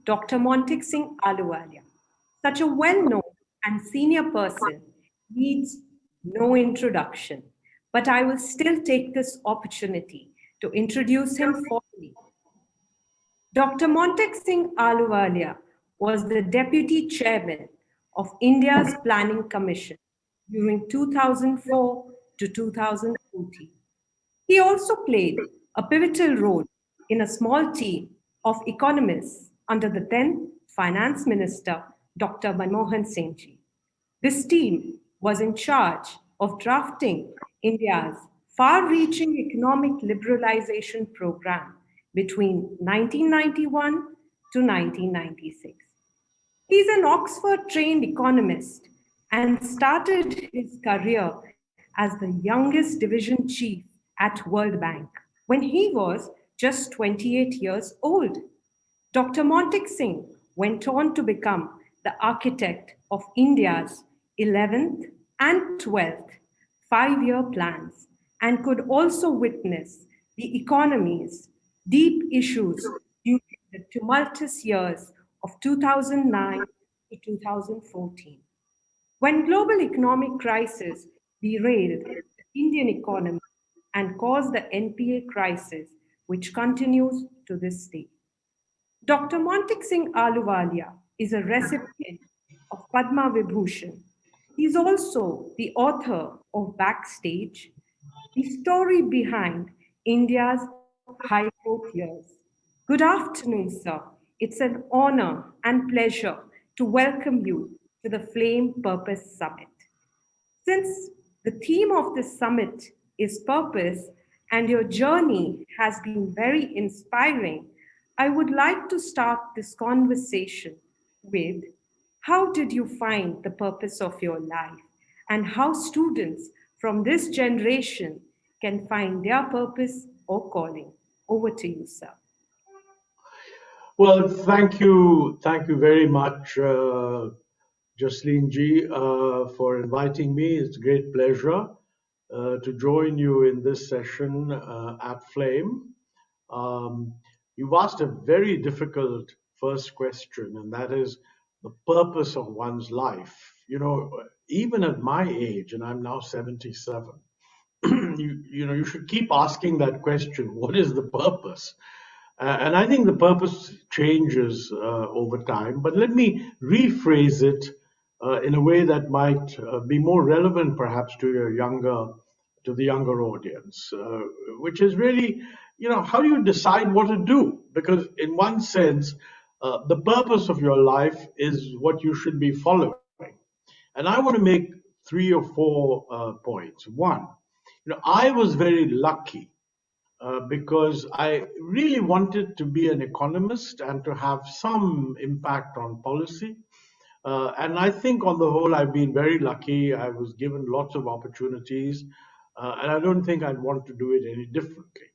Dr. Montek Singh Ahluwalia. Such a well-known and senior person needs no introduction, but I will still take this opportunity to introduce him formally. Dr. Montek Singh Ahluwalia was the Deputy Chairman of India's Planning Commission during 2004 to 2014. He also played a pivotal role in a small team of economists under the then Finance Minister, Dr. Manmohan Singh Ji. This team was in charge of drafting India's far reaching economic liberalization program between 1991 to 1996. He's an Oxford trained economist and started his career as the youngest division chief at World Bank when he was just 28 years old. Dr. Montek Singh went on to become the architect of India's 11th and 12th 5-year plans and could also witness the economy's deep issues during the tumultuous years of 2009 to 2014. When global economic crisis derailed the Indian economy and caused the NPA crisis, which continues to this day. Dr. Montek Singh Ahluwalia is a recipient of Padma Vibhushan. He is also the author of Backstage, the story behind India's high growth years. Good afternoon, sir. It's an honor and pleasure to welcome you to the Flame Purpose Summit. Since the theme of this summit is purpose and your journey has been very inspiring, I would like to start this conversation with how did you find the purpose of your life and how students from this generation can find their purpose or calling? Over to you, sir. Well, thank you very much, Jaslene ji, for inviting me. It's a great pleasure to join you in this session at Flame. Um, you've asked a very difficult first question, and that is the purpose of one's life. You know, even at my age, and I'm now 77, you should keep asking that question: what is the purpose? And I think the purpose changes over time. But let me rephrase it in a way that might be more relevant, perhaps, to the younger audience, which is really, how do you decide what to do? Because in one sense, the purpose of your life is what you should be following. And I want to make 3 or 4 points. One, I was very lucky because I really wanted to be an economist and to have some impact on policy. And I think on the whole, I've been very lucky. I was given lots of opportunities, and I don't think I'd want to do it any differently.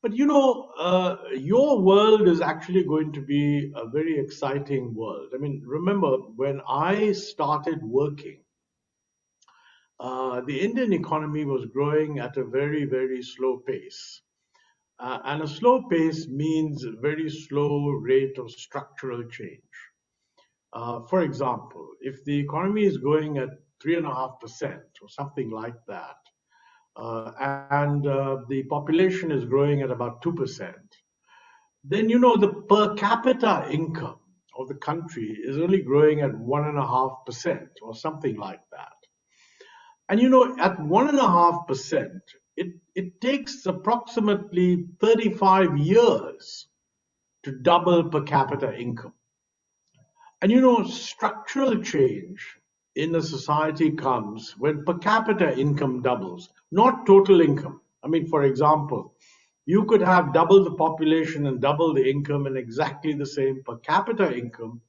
But your world is actually going to be a very exciting world. I mean, remember, when I started working, the Indian economy was growing at a very, very slow pace. And a slow pace means a very slow rate of structural change. For example, if the economy is going at 3.5% or something like that, and the population is growing at about 2%, then the per capita income of the country is only growing at 1.5% or something like that. And at 1.5%, it takes approximately 35 years to double per capita income. And structural change in a society comes when per capita income doubles, not total income. I mean, for example, you could have double the population and double the income and exactly the same per capita income.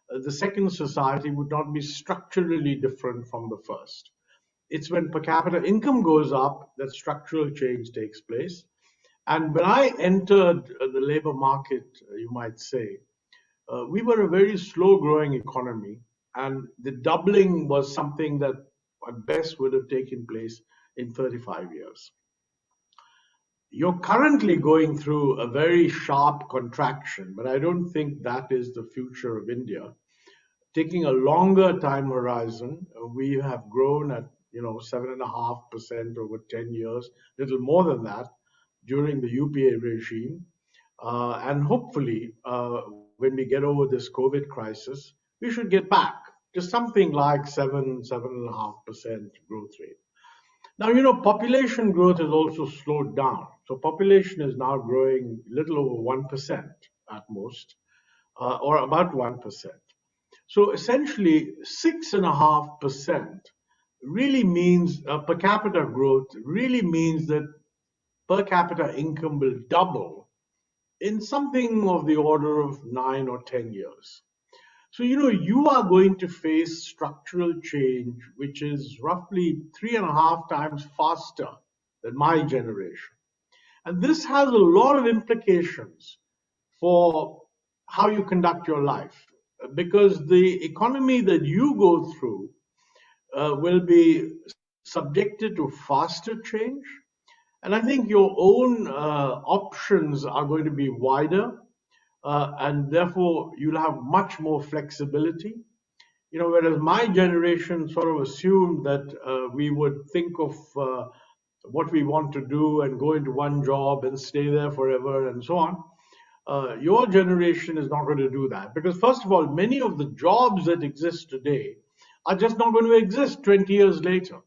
The second society would not be structurally different from the first. It's when per capita income goes up that structural change takes place. And when I entered the labor market, you might say, we were a very slow growing economy, and the doubling was something that at best would have taken place in 35 years. You're currently going through a very sharp contraction, but I don't think that is the future of India. Taking a longer time horizon, we have grown at 7.5% over 10 years, little more than that during the UPA regime. And hopefully, when we get over this COVID crisis, we should get back to something like 7.5% growth rate. Now, population growth has also slowed down. So population is now growing little over 1% at most, or about 1%. So essentially, 6.5% really means per capita growth really means that per capita income will double in something of the order of 9 or 10 years. So, you are going to face structural change, which is roughly 3.5 times faster than my generation. And this has a lot of implications for how you conduct your life, because the economy that you go through will be subjected to faster change. And I think your own options are going to be wider, and therefore you'll have much more flexibility. Whereas my generation sort of assumed that we would think of what we want to do and go into one job and stay there forever and so on. Your generation is not going to do that, because first of all, many of the jobs that exist today are just not going to exist 20 years later.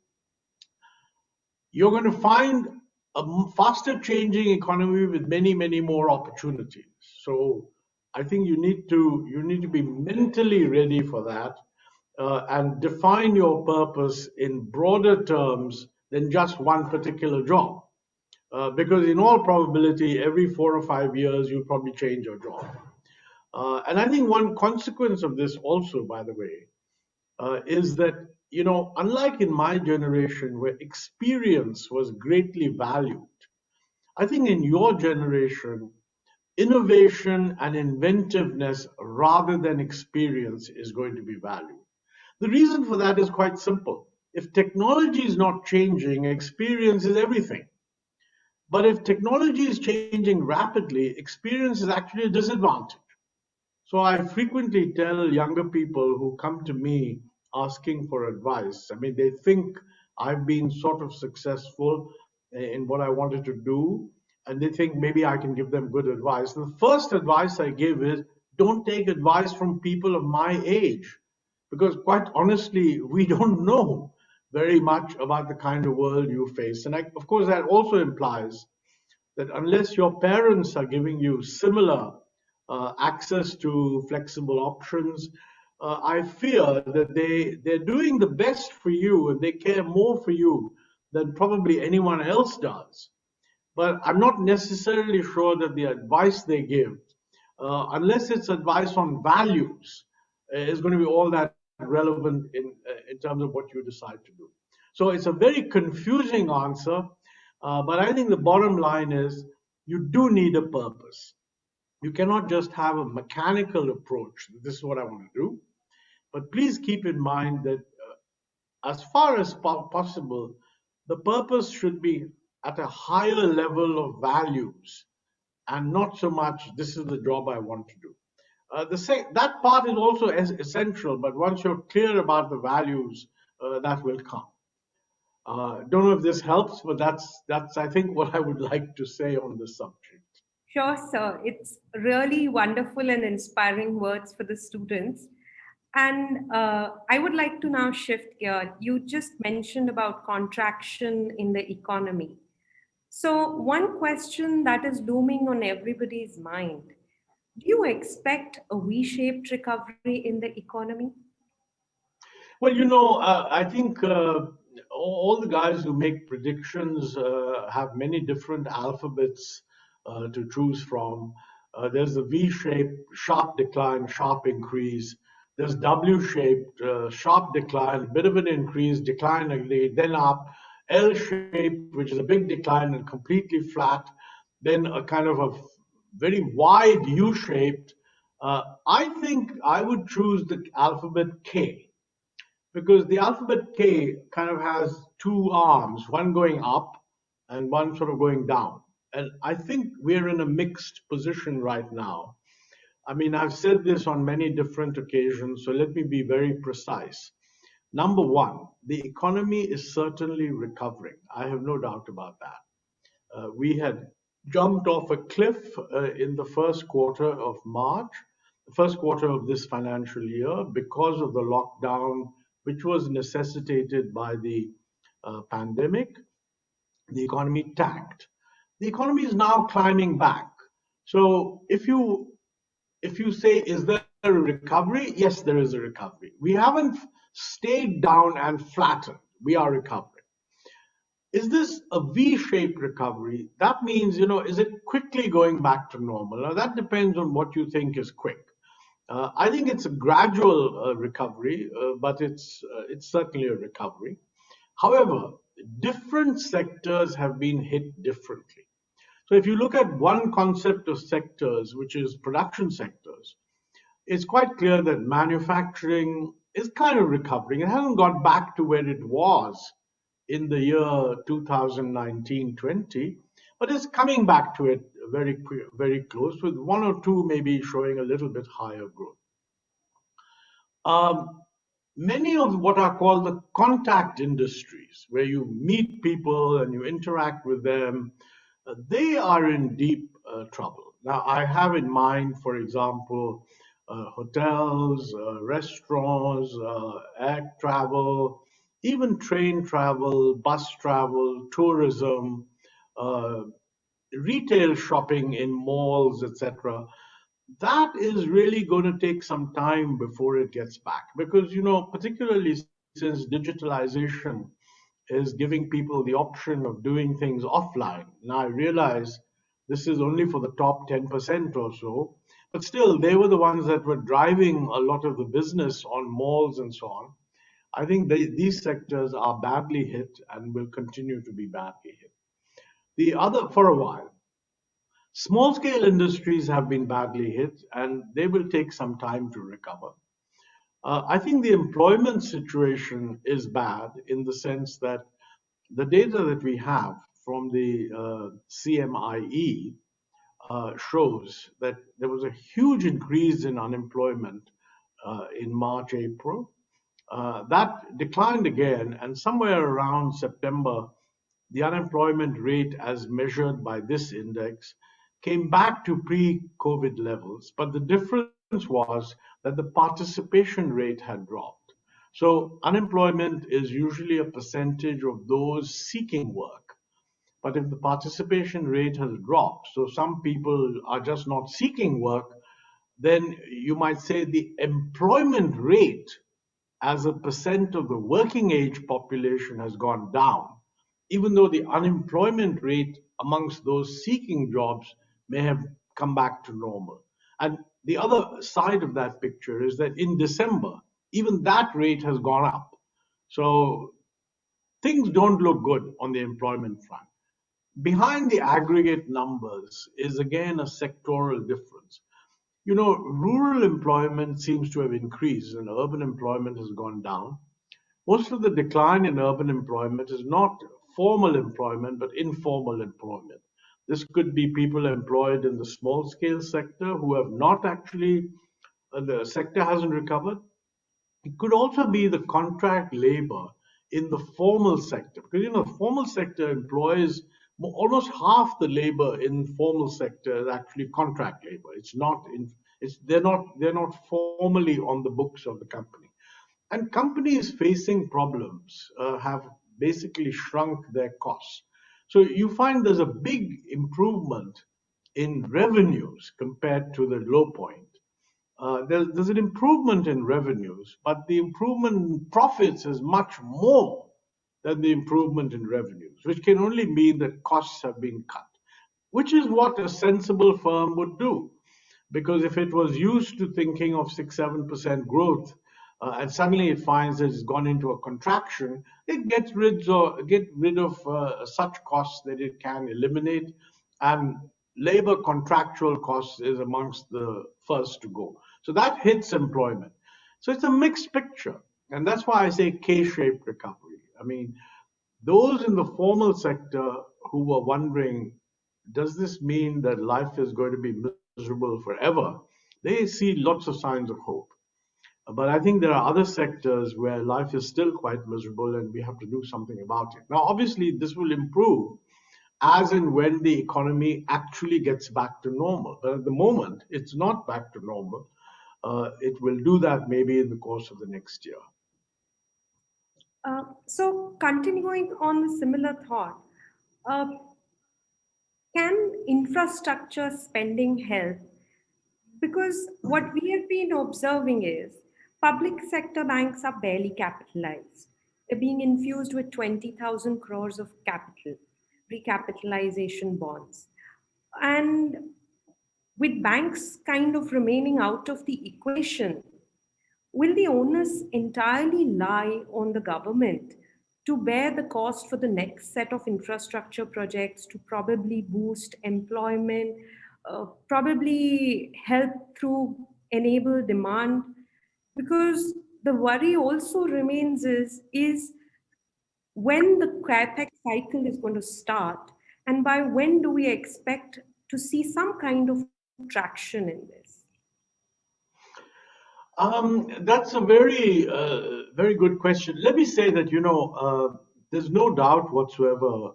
You're going to find a faster changing economy with many, many more opportunities. So I think you need to be mentally ready for that, and define your purpose in broader terms than just one particular job. Because in all probability, every 4 or 5 years, you'll probably change your job. And I think one consequence of this also, by the way, is that, unlike in my generation where experience was greatly valued, I think in your generation, innovation and inventiveness rather than experience is going to be valued. The reason for that is quite simple. If technology is not changing, experience is everything. But if technology is changing rapidly, experience is actually a disadvantage. So I frequently tell younger people who come to me asking for advice. I mean, they think I've been sort of successful in what I wanted to do, and they think maybe I can give them good advice. The first advice I give is don't take advice from people of my age, because quite honestly, we don't know very much about the kind of world you face. And of course, that also implies that unless your parents are giving you similar access to flexible options, I fear that they're doing the best for you and they care more for you than probably anyone else does. But I'm not necessarily sure that the advice they give, unless it's advice on values, is going to be all that relevant in terms of what you decide to do. So it's a very confusing answer, but I think the bottom line is you do need a purpose. You cannot just have a mechanical approach. This is what I want to do. But please keep in mind that as far as possible, the purpose should be at a higher level of values and not so much, this is the job I want to do. That part is also essential, but once you're clear about the values, that will come. Don't know if this helps, but that's I think what I would like to say on this subject. Sure, sir. It's really wonderful and inspiring words for the students. And I would like to now shift gear. You just mentioned about contraction in the economy. So, one question that is looming on everybody's mind, do you expect a V shaped recovery in the economy? Well, I think all the guys who make predictions have many different alphabets to choose from. There's the V-shaped, sharp decline, sharp increase. There's W-shaped, sharp decline, bit of an increase, decline again, then up. L-shaped, which is a big decline and completely flat. Then a kind of a very wide U-shaped. I think I would choose the alphabet K, because the alphabet K kind of has two arms, one going up and one sort of going down. And I think we're in a mixed position right now. I mean, I've said this on many different occasions, so let me be very precise. Number one, the economy is certainly recovering. I have no doubt about that. We had jumped off a cliff in the first quarter of March, the first quarter of this financial year, because of the lockdown, which was necessitated by the pandemic. The economy tanked. The economy is now climbing back. So if you say, is there a recovery? Yes, there is a recovery. We haven't stayed down and flattened. We are recovering. Is this a V-shaped recovery? That means, is it quickly going back to normal? Now, that depends on what you think is quick. I think it's a gradual recovery, but it's certainly a recovery. However, different sectors have been hit differently. So if you look at one concept of sectors, which is production sectors, it's quite clear that manufacturing is kind of recovering. It hasn't got back to where it was in the year 2019-20, but it's coming back to it very close, with one or two maybe showing a little bit higher growth. Many of what are called the contact industries, where you meet people and you interact with them, they are in deep trouble. Now, I have in mind, for example, hotels, restaurants, air travel, even train travel, bus travel, tourism, uh, retail shopping in malls, etc. That is really going to take some time before it gets back, because particularly since digitalization is giving people the option of doing things offline. Now, I realize this is only for the top 10% or so, but still, they were the ones that were driving a lot of the business on malls and so on. I think these sectors are badly hit and will continue to be badly hit. The other, for a while, small scale industries have been badly hit and they will take some time to recover. I think the employment situation is bad in the sense that the data that we have from the CMIE shows that there was a huge increase in unemployment in March, April. That declined again, and somewhere around September, the unemployment rate, as measured by this index, came back to pre COVID levels. But the difference was that the participation rate had dropped. So, unemployment is usually a percentage of those seeking work. But if the participation rate has dropped, so some people are just not seeking work, then you might say the employment rate as a percent of the working age population has gone down, even though the unemployment rate amongst those seeking jobs may have come back to normal. And the other side of that picture is that in December, even that rate has gone up. So things don't look good on the employment front. Behind the aggregate numbers is again a sectoral difference. Rural employment seems to have increased and urban employment has gone down. Most of the decline in urban employment is not formal employment, but informal employment. This could be people employed in the small scale sector who have not actually, the sector hasn't recovered. It could also be the contract labor in the formal sector, because the formal sector employs almost half the labor in formal sector is actually contract labor. It's not in, it's they're not formally on the books of the company. And companies facing problems have basically shrunk their costs. So you find there's a big improvement in revenues compared to the low point. There's an improvement in revenues, but the improvement in profits is much more than the improvement in revenues, which can only mean that costs have been cut, which is what a sensible firm would do. Because if it was used to thinking of 6-7% growth, and suddenly it finds that it's gone into a contraction, it get rid of such costs that it can eliminate, and labor contractual costs is amongst the first to go. So that hits employment. So it's a mixed picture, and that's why I say K-shaped recovery. I mean, those in the formal sector who were wondering, does this mean that life is going to be miserable forever? They see lots of signs of hope. But I think there are other sectors where life is still quite miserable and we have to do something about it. Now, obviously, this will improve as and when the economy actually gets back to normal. But at the moment, it's not back to normal. It will do that maybe in the course of the next year. So, continuing on the similar thought, uh, can infrastructure spending help? Because what we have been observing is public sector banks are barely capitalized. They're being infused with 20,000 crores of capital, recapitalization bonds. And with banks kind of remaining out of the equation, will the onus entirely lie on the government to bear the cost for the next set of infrastructure projects to probably boost employment, probably help through enable demand? Because the worry also remains is when the capex cycle is going to start, and by when do we expect to see some kind of traction in this? That's a very good question. Let me say that, there's no doubt whatsoever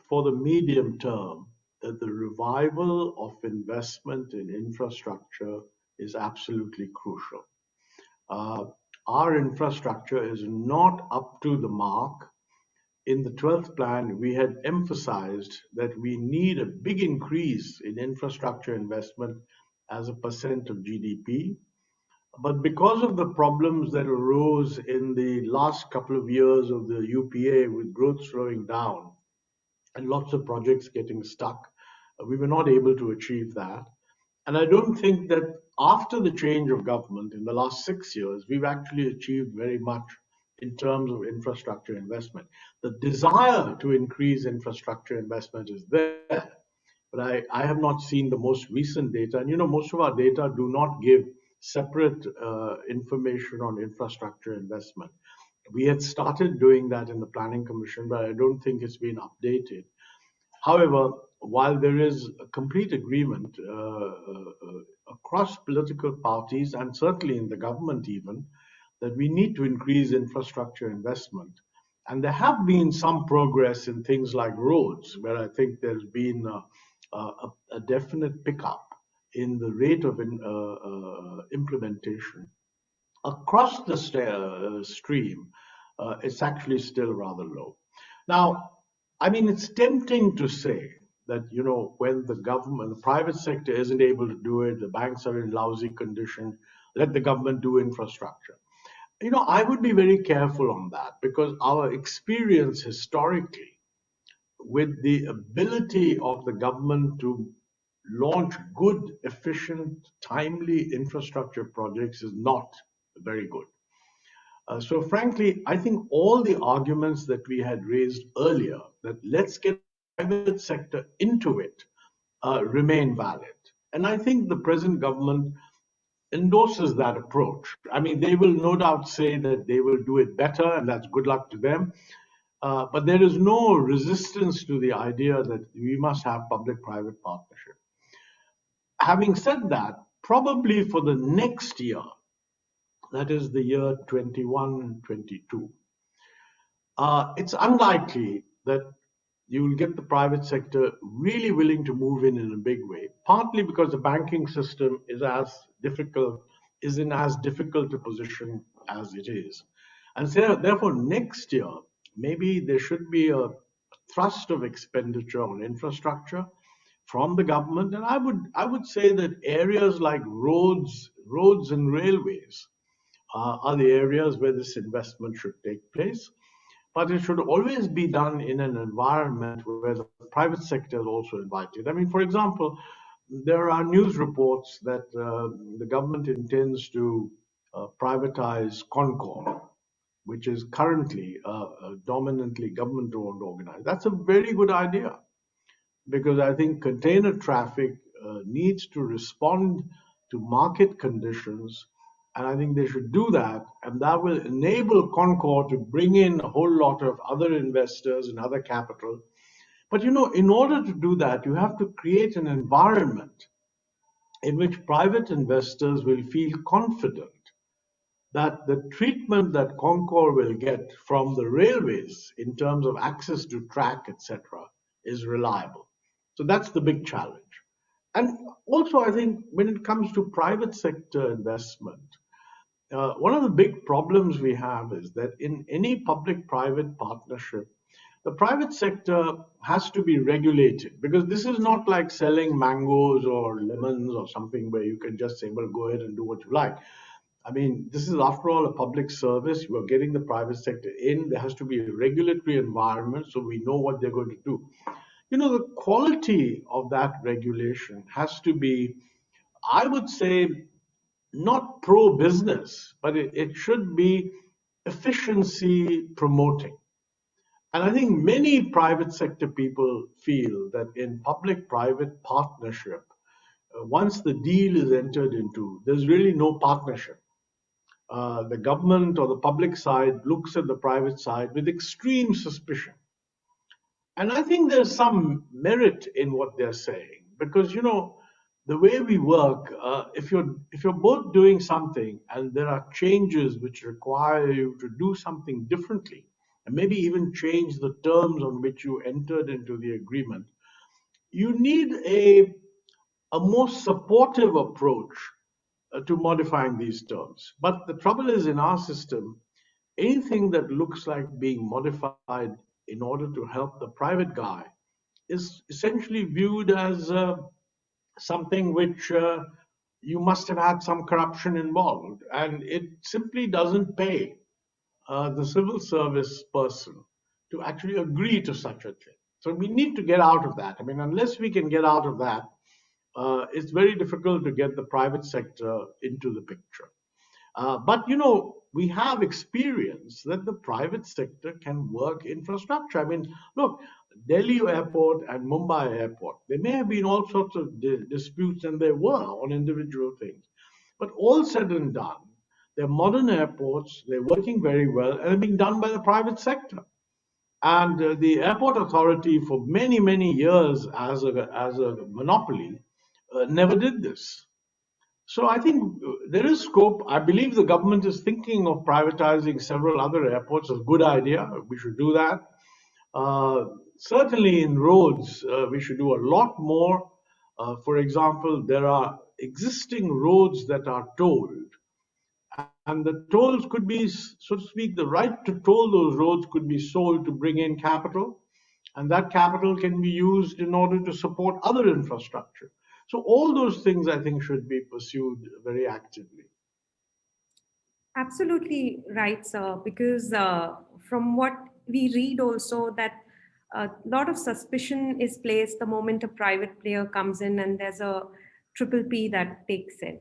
for the medium term that the revival of investment in infrastructure is absolutely crucial. Uh, our infrastructure is not up to the mark. In the 12th plan, we had emphasized that we need a big increase in infrastructure investment as a percent of GDP. But because of the problems that arose in the last couple of years of the UPA with growth slowing down and lots of projects getting stuck, we were not able to achieve that. And I don't think that after the change of government in the last 6 years, we've actually achieved very much in terms of infrastructure investment. The desire to increase infrastructure investment is there, but I have not seen the most recent data. And most of our data do not give separate information on infrastructure investment. We had started doing that in the Planning Commission, but I don't think it's been updated. However, while there is a complete agreement across political parties and certainly in the government even, that we need to increase infrastructure investment. And there have been some progress in things like roads, where I think there's been a definite pickup in the rate of implementation. Across the stream, it's actually still rather low. Now, I mean, it's tempting to say that, when the government, the private sector isn't able to do it, the banks are in lousy condition, let the government do infrastructure. I would be very careful on that because our experience historically with the ability of the government to launch good, efficient, timely infrastructure projects is not very good. So frankly, I think all the arguments that we had raised earlier, that let's get the private sector into it, remain valid. And I think the present government endorses that approach. I mean, they will no doubt say that they will do it better, and that's good luck to them. But there is no resistance to the idea that we must have public-private partnership. Having said that, probably for the next year, that is the year 21-22, it's unlikely that you will get the private sector really willing to move in a big way, partly because the banking system is in as difficult a position as it is. And so therefore, next year, maybe there should be a thrust of expenditure on infrastructure from the government. And I would say that areas like roads and railways are the areas where this investment should take place. But it should always be done in an environment where the private sector is also invited. I mean, for example, there are news reports that the government intends to privatize Concor, which is currently a dominantly government-owned organization. That's a very good idea because I think container traffic needs to respond to market conditions, and I think they should do that, and that will enable Concor to bring in a whole lot of other investors and other capital. But in order to do that, you have to create an environment in which private investors will feel confident that the treatment that Concor will get from the railways in terms of access to track, etc., is reliable. So that's the big challenge. And also, I think when it comes to private sector investment, one of the big problems we have is that in any public-private partnership, the private sector has to be regulated, because this is not like selling mangoes or lemons or something where you can just say, well, go ahead and do what you like. I mean, this is after all a public service. You are getting the private sector in. There has to be a regulatory environment so we know what they're going to do. The quality of that regulation has to be, I would say, not pro business, but it should be efficiency promoting. And I think many private sector people feel that in public private partnership, once the deal is entered into, there's really no partnership. The government or the public side looks at the private side with extreme suspicion. And I think there's some merit in what they're saying, because the way we work, if you're both doing something and there are changes which require you to do something differently, and maybe even change the terms on which you entered into the agreement, you need a more supportive approach to modifying these terms. But the trouble is, in our system, anything that looks like being modified in order to help the private guy is essentially viewed as something which you must have had some corruption involved, and it simply doesn't pay the civil service person to actually agree to such a thing. So we need to get out of that. I mean, unless we can get out of that, it's very difficult to get the private sector into the picture. But we have experience that the private sector can work infrastructure. I mean, look, Delhi airport and Mumbai airport, there may have been all sorts of disputes, and there were on individual things. But all said and done, they're modern airports, they're working very well, and they're being done by the private sector. And the airport authority, for many, many years as a monopoly, never did this. So I think there is scope. I believe the government is thinking of privatizing several other airports. It's a good idea. We should do that. Certainly in roads, we should do a lot more. For example, there are existing roads that are tolled, and the tolls could be, so to speak, the right to toll those roads could be sold to bring in capital, and that capital can be used in order to support other infrastructure. So all those things, I think, should be pursued very actively. Absolutely right, sir, because from what we read also that a lot of suspicion is placed the moment a private player comes in and there's a triple P that takes in.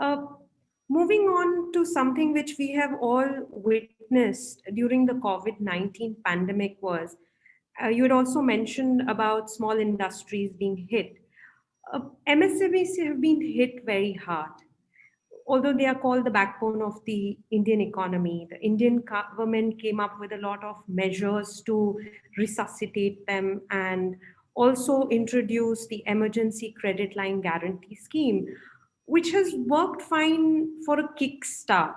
Uh, Moving on to something which we have all witnessed during the COVID-19 pandemic was, you had also mentioned about small industries being hit. MSMEs have been hit very hard. Although they are called the backbone of the Indian economy, the Indian government came up with a lot of measures to resuscitate them and also introduce the emergency credit line guarantee scheme, which has worked fine for a kickstart.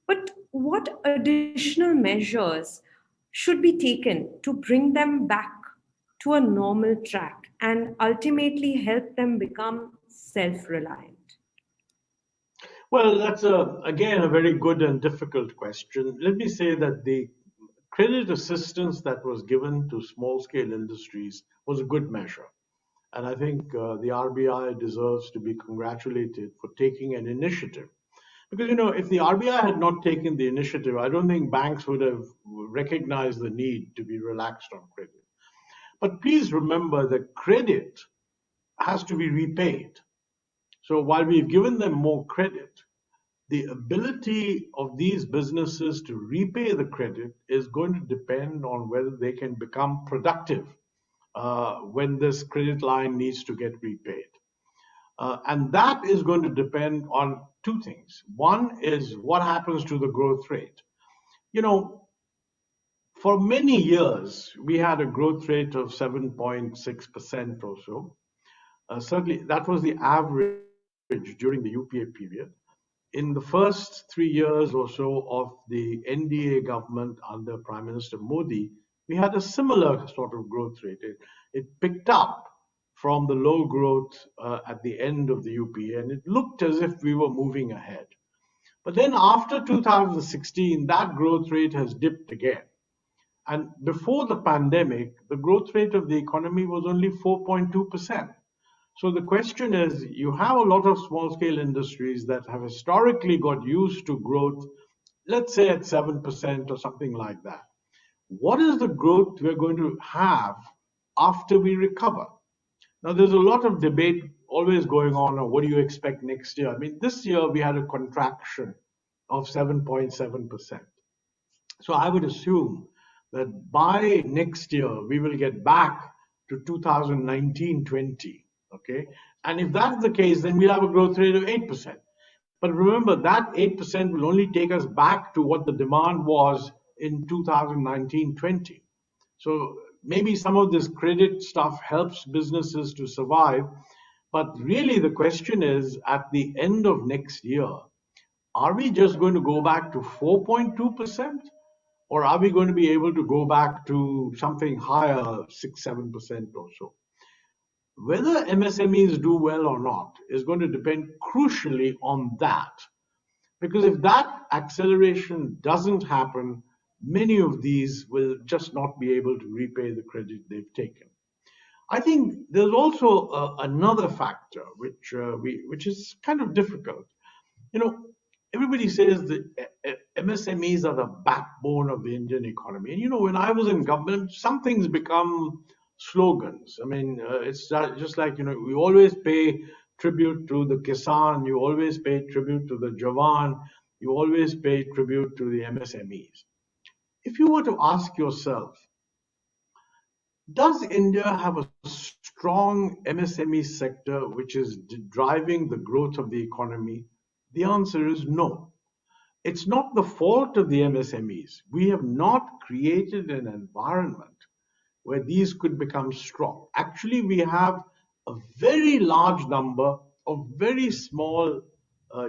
But what additional measures should be taken to bring them back to a normal track and ultimately help them become self reliant? Well, that's again a very good and difficult question. Let me say that the credit assistance that was given to small scale industries was a good measure. And I think the RBI deserves to be congratulated for taking an initiative. Because, if the RBI had not taken the initiative, I don't think banks would have recognized the need to be relaxed on credit. But please remember that credit has to be repaid. So while we've given them more credit, the ability of these businesses to repay the credit is going to depend on whether they can become productive when this credit line needs to get repaid. And that is going to depend on two things. One is what happens to the growth rate. You know, For many years, we had a growth rate of 7.6% or so. Certainly, that was the average during the UPA period. In the first 3 years or so of the NDA government under Prime Minister Modi, we had a similar sort of growth rate. It picked up from the low growth at the end of the UPA, and it looked as if we were moving ahead. But then after 2016, that growth rate has dipped again. And before the pandemic, the growth rate of the economy was only 4.2%. So the question is, you have a lot of small scale industries that have historically got used to growth, let's say at 7% or something like that. What is the growth we're going to have after we recover? Now, there's a lot of debate always going on what do you expect next year? I mean, this year we had a contraction of 7.7%. So I would assume that by next year, we will get back to 2019-20, okay? And if that's the case, then we'll have a growth rate of 8%. But remember, that 8% will only take us back to what the demand was in 2019-20. So maybe some of this credit stuff helps businesses to survive. But really, the question is, at the end of next year, are we just going to go back to 4.2%? Or are we going to be able to go back to something higher, 6-7% or so? Whether MSMEs do well or not is going to depend crucially on that. Because if that acceleration doesn't happen, many of these will just not be able to repay the credit they've taken. I think there's also another factor which is kind of difficult. You know, everybody says that MSMEs are the backbone of the Indian economy. And you know, when I was in government, some things become slogans. I mean, it's just like, you know, we always pay tribute to the Kisan, you always pay tribute to the Jawan, you always pay tribute to the MSMEs. If you were to ask yourself, does India have a strong MSME sector which is driving the growth of the economy? The answer is no. It's not the fault of the MSMEs. We have not created an environment where these could become strong. Actually, we have a very large number of very small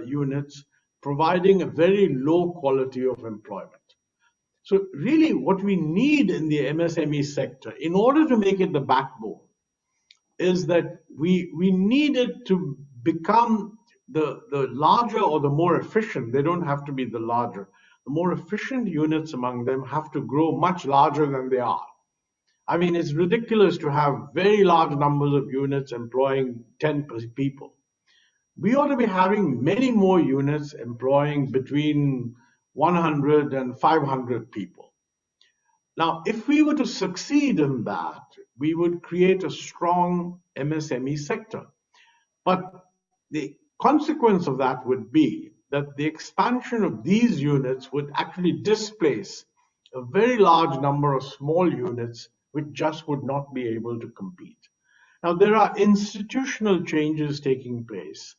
units providing a very low quality of employment. So really what we need in the MSME sector, in order to make it the backbone, is that we need it to become the larger or the more efficient. They don't have to be the larger. The more efficient units among them have to grow much larger than they are. I mean, it's ridiculous to have very large numbers of units employing 10 people. We ought to be having many more units employing between 100 and 500 people. Now, if we were to succeed in that, we would create a strong MSME sector. But the consequence of that would be that the expansion of these units would actually displace a very large number of small units which just would not be able to compete. Now, there are institutional changes taking place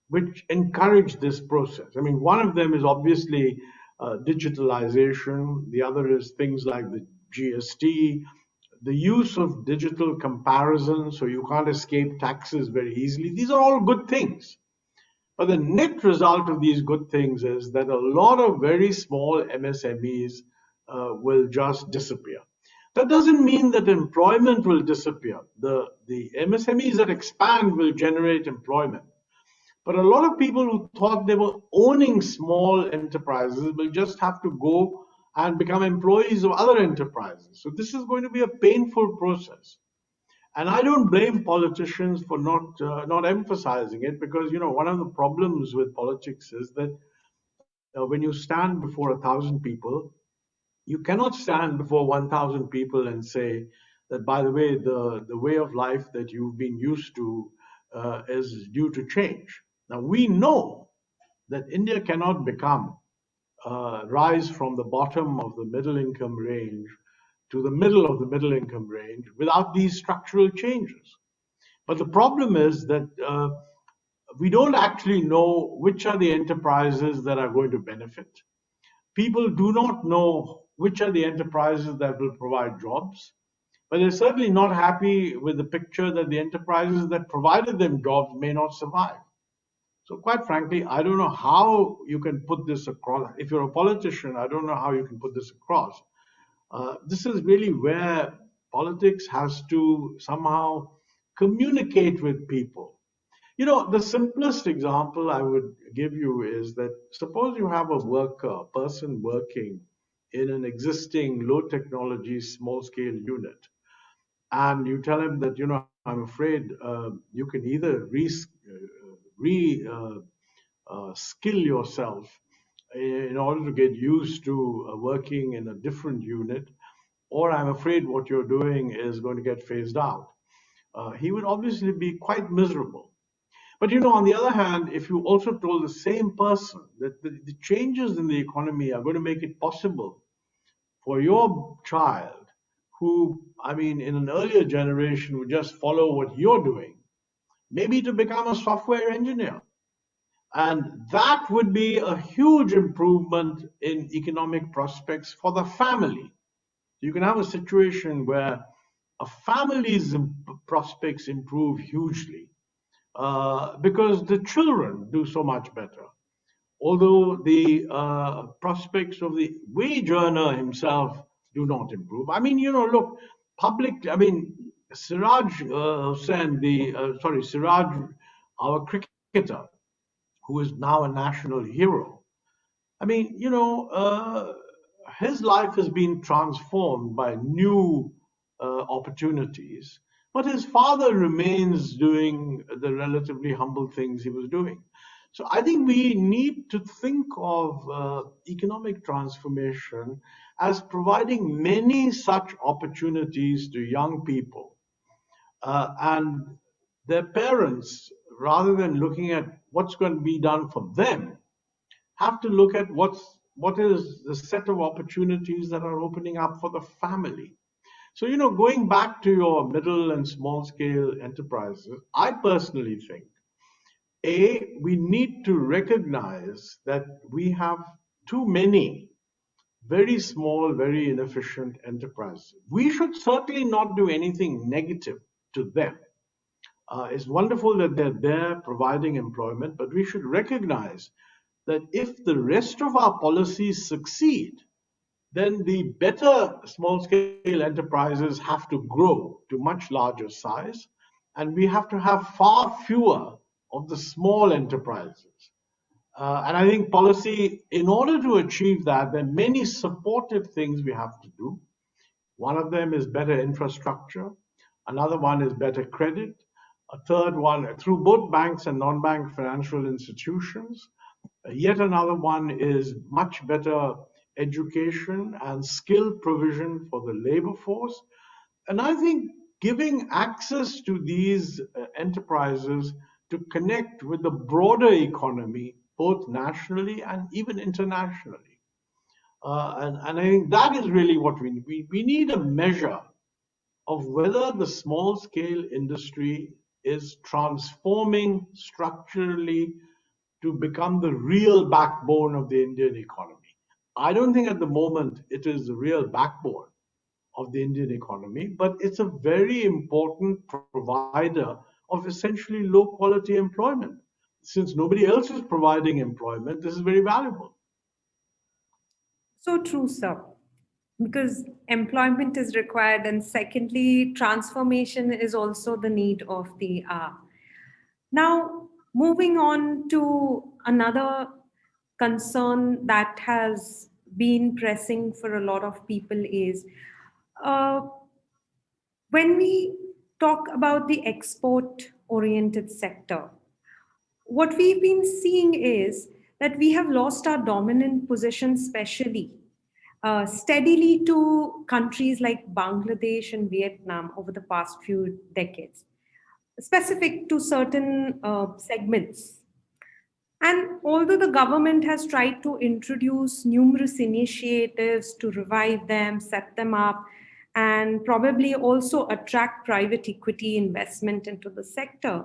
which encourage this process. I mean, one of them is obviously digitalization. The other is things like the GST, the use of digital comparison, so you can't escape taxes very easily. These are all good things. But the net result of these good things is that a lot of very small MSMEs will just disappear. That doesn't mean that employment will disappear. The MSMEs that expand will generate employment. But a lot of people who thought they were owning small enterprises will just have to go and become employees of other enterprises. So this is going to be a painful process. And I don't blame politicians for not emphasizing it, because, you know, one of the problems with politics is that when you stand before 1,000 people, you cannot stand before 1,000 people and say that, by the way, the way of life that you've been used to is due to change. Now, we know that India cannot rise from the bottom of the middle income range to the middle of the middle income range without these structural changes. But the problem is that we don't actually know which are the enterprises that are going to benefit. People do not know which are the enterprises that will provide jobs. But they're certainly not happy with the picture that the enterprises that provided them jobs may not survive. So quite frankly, I don't know how you can put this across. If you're a politician, I don't know how you can put this across. This is really where politics has to somehow communicate with people. You know, the simplest example I would give you is that suppose you have a worker, a person working in an existing low technology small scale unit, and you tell him that, I'm afraid you can either re skill yourself in order to get used to working in a different unit, or I'm afraid what you're doing is going to get phased out. He would obviously be quite miserable. But on the other hand, if you also told the same person that the changes in the economy are going to make it possible for your child, who, I mean, in an earlier generation would just follow what you're doing, maybe to become a software engineer. And that would be a huge improvement in economic prospects for the family. You can have a situation where a family's prospects improve hugely because the children do so much better. Although the prospects of the wage earner himself do not improve. I mean, look, Siraj Siraj, our cricketer, who is now a national hero. I mean, his life has been transformed by new opportunities, but his father remains doing the relatively humble things he was doing. So I think we need to think of economic transformation as providing many such opportunities to young people. And their parents, rather than looking at what's going to be done for them, have to look at what is the set of opportunities that are opening up for the family. So, going back to your middle and small scale enterprises, I personally think, we need to recognize that we have too many very small, very inefficient enterprises. We should certainly not do anything negative to them. It's wonderful that they're there providing employment, but we should recognize that if the rest of our policies succeed, then the better small scale enterprises have to grow to much larger size, and we have to have far fewer of the small enterprises. And I think policy, in order to achieve that, there are many supportive things we have to do. One of them is better infrastructure. Another one is better credit. A third one, through both banks and non-bank financial institutions. Yet another one is much better education and skill provision for the labor force. And I think giving access to these enterprises to connect with the broader economy, both nationally and even internationally. And I think that is really what we need. We need a measure of whether the small scale industry is transforming structurally to become the real backbone of the Indian economy. I don't think at the moment it is the real backbone of the Indian economy, but it's a very important provider of essentially low quality employment. Since nobody else is providing employment, this is very valuable. So true, sir. Because employment is required, and secondly, transformation is also the need of the hour. Now, moving on to another concern that has been pressing for a lot of people is uh, when we talk about the export oriented sector, what we've been seeing is that we have lost our dominant position, especially steadily to countries like Bangladesh and Vietnam over the past few decades, specific to certain segments. And although the government has tried to introduce numerous initiatives to revive them, set them up, and probably also attract private equity investment into the sector,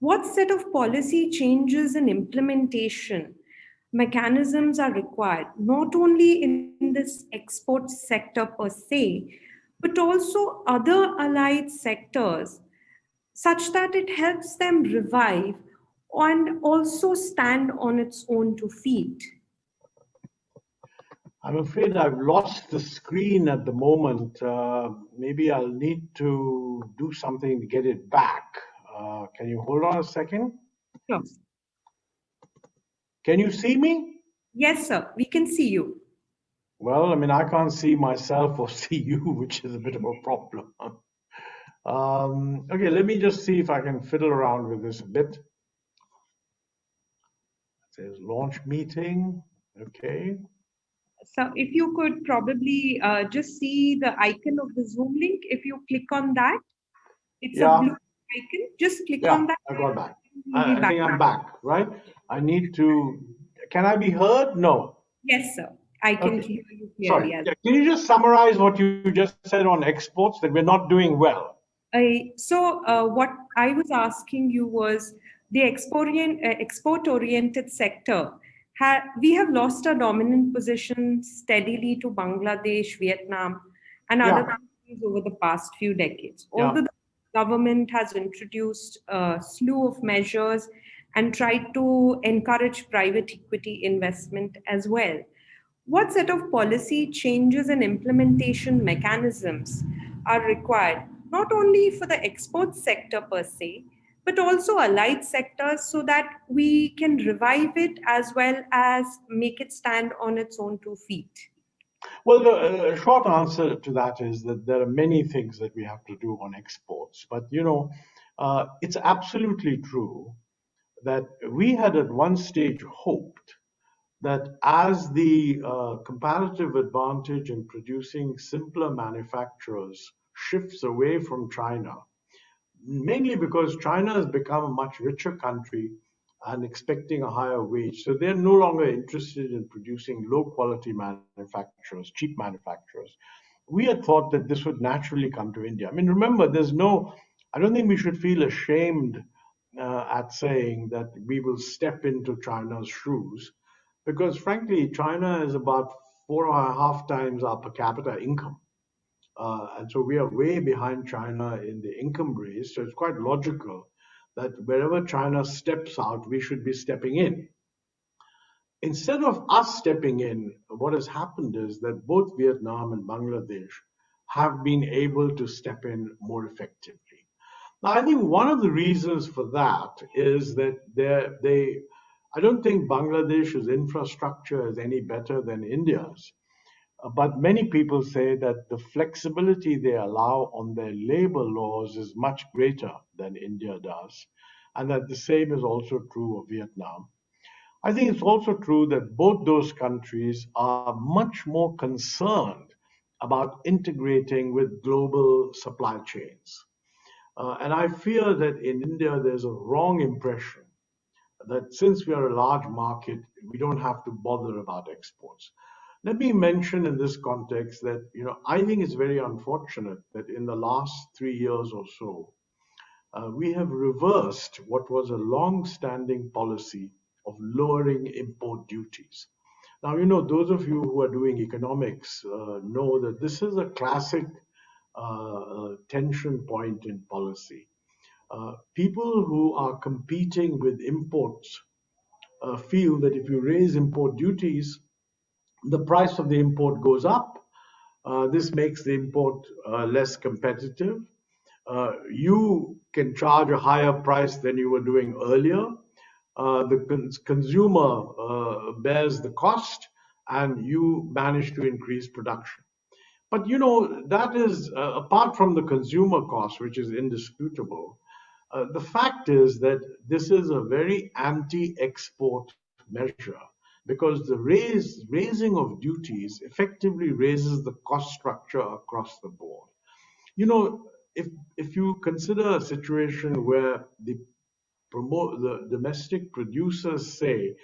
what set of policy changes and implementation mechanisms are required, not only in the this export sector per se, but also other allied sectors, such that it helps them revive and also stand on its own two feet? I'm afraid I've lost the screen at the moment. Maybe I'll need to do something to get it back. Can you hold on a second? Sure. Can you see me? Yes, sir, we can see you. Well, I mean, I can't see myself or see you, which is a bit of a problem. Okay, let me just see if I can fiddle around with this a bit. It says launch meeting. Okay. So if you could probably just see the icon of the Zoom link, if you click on that, it's a Yeah, blue icon, just click on yeah, that. I got back. We'll be I back. think I'm back, right? I need to, can I be heard? No. Yes, sir. I can Okay. hear you Sorry. clearly. Yeah, can you just summarize what you just said on exports, that we're not doing well? What I was asking you was the export-oriented sector. We have lost our dominant position steadily to Bangladesh, Vietnam, and other Yeah, countries over the past few decades. yeah. Although the government has introduced a slew of measures and tried to encourage private equity investment as well. What set of policy changes and implementation mechanisms are required, not only for the export sector per se, but also allied sectors, so that we can revive it as well as make it stand on its own two feet? Well, the short answer to that is that there are many things that we have to do on exports. But, it's absolutely true that we had at one stage hoped that as the comparative advantage in producing simpler manufacturers shifts away from China, mainly because China has become a much richer country and expecting a higher wage. So they're no longer interested in producing low quality manufacturers, cheap manufacturers. We had thought that this would naturally come to India. I mean, remember, I don't think we should feel ashamed at saying that we will step into China's shoes, because frankly, China is about 4.5 times our per capita income. And so we are way behind China in the income race. So it's quite logical that wherever China steps out, we should be stepping in. Instead of us stepping in, what has happened is that both Vietnam and Bangladesh have been able to step in more effectively. Now, I think one of the reasons for that is that I don't think Bangladesh's infrastructure is any better than India's. But many people say that the flexibility they allow on their labor laws is much greater than India does, and that the same is also true of Vietnam. I think it's also true that both those countries are much more concerned about integrating with global supply chains. And I fear that in India, there's a wrong impression that since we are a large market, we don't have to bother about exports. Let me mention in this context that I think it's very unfortunate that in the last 3 years or so, we have reversed what was a long-standing policy of lowering import duties. Now, those of you who are doing economics know that this is a classic tension point in policy. People who are competing with imports feel that if you raise import duties, the price of the import goes up. This makes the import less competitive. You can charge a higher price than you were doing earlier. The consumer bears the cost, and you manage to increase production. But that is apart from the consumer cost, which is indisputable. The fact is that this is a very anti-export measure, because the raising of duties effectively raises the cost structure across the board. You know, if you consider a situation where the domestic producers say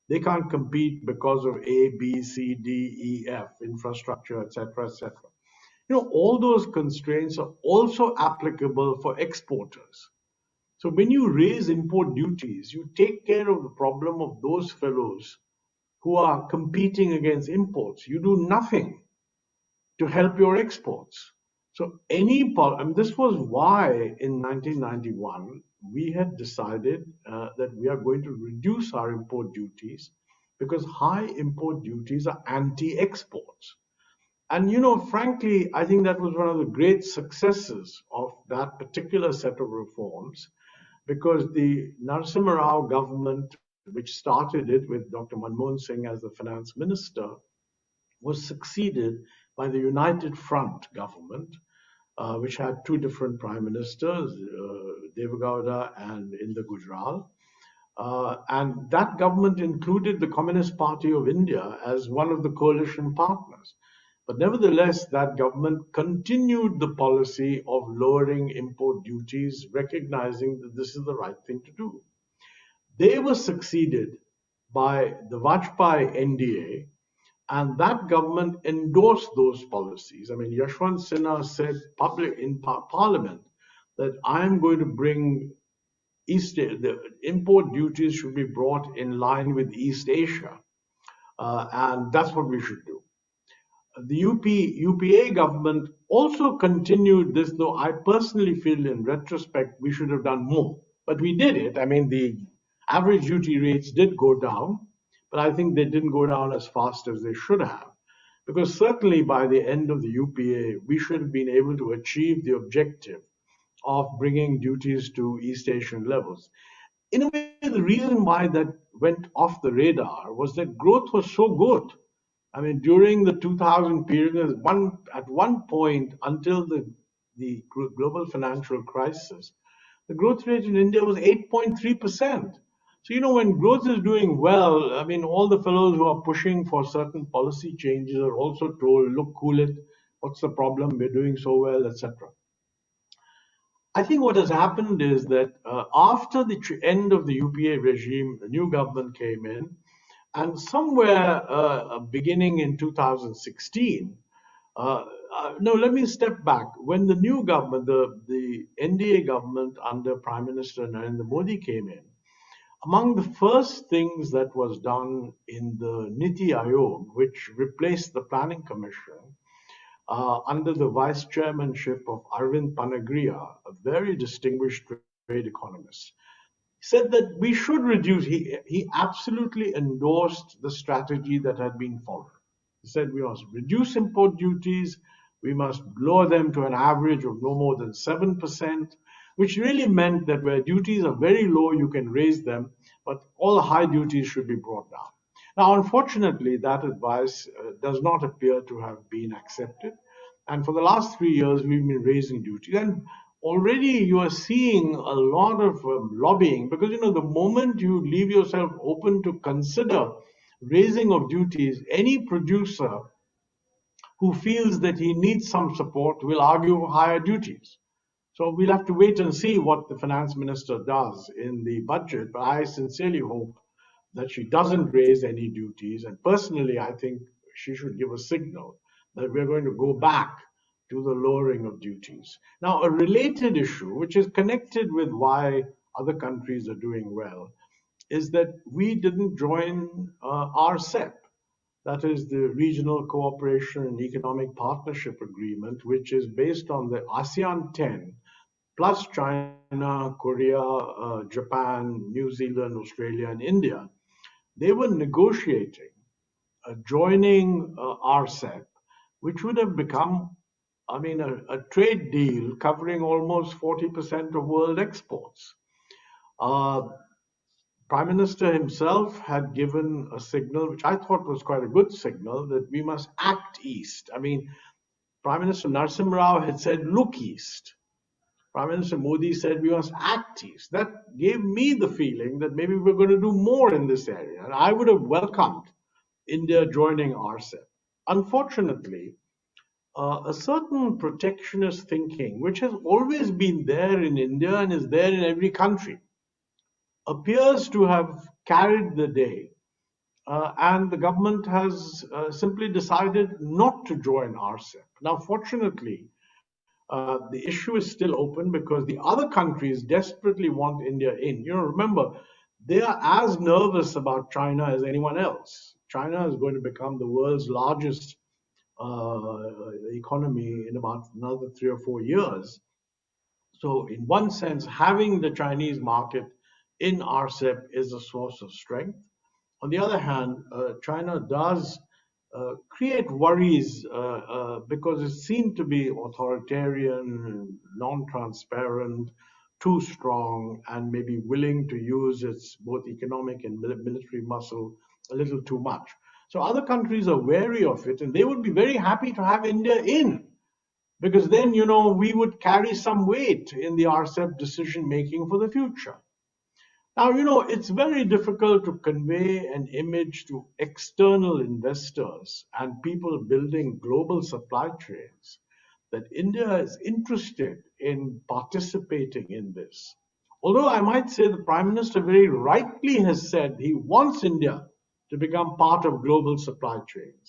they can't compete because of A, B, C, D, E, F, infrastructure, etc., etc. All those constraints are also applicable for exporters. So when you raise import duties, you take care of the problem of those fellows who are competing against imports. You do nothing to help your exports. So this was why in 1991 we had decided that we are going to reduce our import duties because high import duties are anti-exports. And frankly, I think that was one of the great successes of that particular set of reforms because the Narasimha Rao government, which started it with Dr. Manmohan Singh as the finance minister, was succeeded by the United Front government, which had two different prime ministers, Devagowda and Inder Gujral. And that government included the Communist Party of India as one of the coalition partners. But nevertheless, that government continued the policy of lowering import duties, recognizing that this is the right thing to do. They were succeeded by the Vajpayee NDA, and that government endorsed those policies. I mean, Yashwant Sinha said in Parliament that I am going to bring the import duties should be brought in line with East Asia, and that's what we should do. The UPA government also continued this, though I personally feel in retrospect we should have done more. But we did it. I mean, the average duty rates did go down, but I think they didn't go down as fast as they should have. Because certainly by the end of the UPA, we should have been able to achieve the objective of bringing duties to East Asian levels. In a way, the reason why that went off the radar was that growth was so good. I mean, during the 2000 period, at one point until the global financial crisis, the growth rate in India was 8.3%. So, when growth is doing well, I mean, all the fellows who are pushing for certain policy changes are also told, look, cool it, what's the problem, we're doing so well, etc. I think what has happened is that after the end of the UPA regime, the new government came in, and somewhere beginning in 2016, no, let me step back. When the new government, the NDA government under Prime Minister Narendra Modi came in, among the first things that was done in the Niti Aayog, which replaced the Planning Commission, under the vice chairmanship of Arvind Panagriya, a very distinguished trade economist, said that we should reduce. He absolutely endorsed the strategy that had been followed. He said we must reduce import duties, we must lower them to an average of no more than 7%, which really meant that where duties are very low, you can raise them, but all the high duties should be brought down. Now, unfortunately, that advice does not appear to have been accepted. And for the last 3 years, we've been raising duties. And already you are seeing a lot of lobbying because, the moment you leave yourself open to consider raising of duties, any producer who feels that he needs some support will argue for higher duties. So we'll have to wait and see what the finance minister does in the budget. But I sincerely hope that she doesn't raise any duties. And personally, I think she should give a signal that we're going to go back to the lowering of duties. Now, a related issue, which is connected with why other countries are doing well, is that we didn't join RCEP. That is the Regional Cooperation and Economic Partnership Agreement, which is based on the ASEAN 10, plus China, Korea, Japan, New Zealand, Australia, and India. They were negotiating joining RCEP, which would have become, a trade deal covering almost 40% of world exports. Prime Minister himself had given a signal, which I thought was quite a good signal, that we must act east. Prime Minister Narasimha Rao had said, look east. Prime Minister Modi said we must act east. That gave me the feeling that maybe we're going to do more in this area. And I would have welcomed India joining RCEP. Unfortunately, a certain protectionist thinking, which has always been there in India and is there in every country, appears to have carried the day. And the government has simply decided not to join RCEP. Now, fortunately, the issue is still open because the other countries desperately want India in. Remember, they are as nervous about China as anyone else. China is going to become the world's largest economy in about another 3 or 4 years. So, in one sense, having the Chinese market in RCEP is a source of strength. On the other hand, China does create worries because it seemed to be authoritarian, non-transparent, too strong, and maybe willing to use its both economic and military muscle a little too much. So other countries are wary of it, and they would be very happy to have India in, because then, we would carry some weight in the RCEP decision making for the future. Now, it's very difficult to convey an image to external investors and people building global supply chains that India is interested in participating in this. Although I might say the Prime Minister very rightly has said he wants India to become part of global supply chains.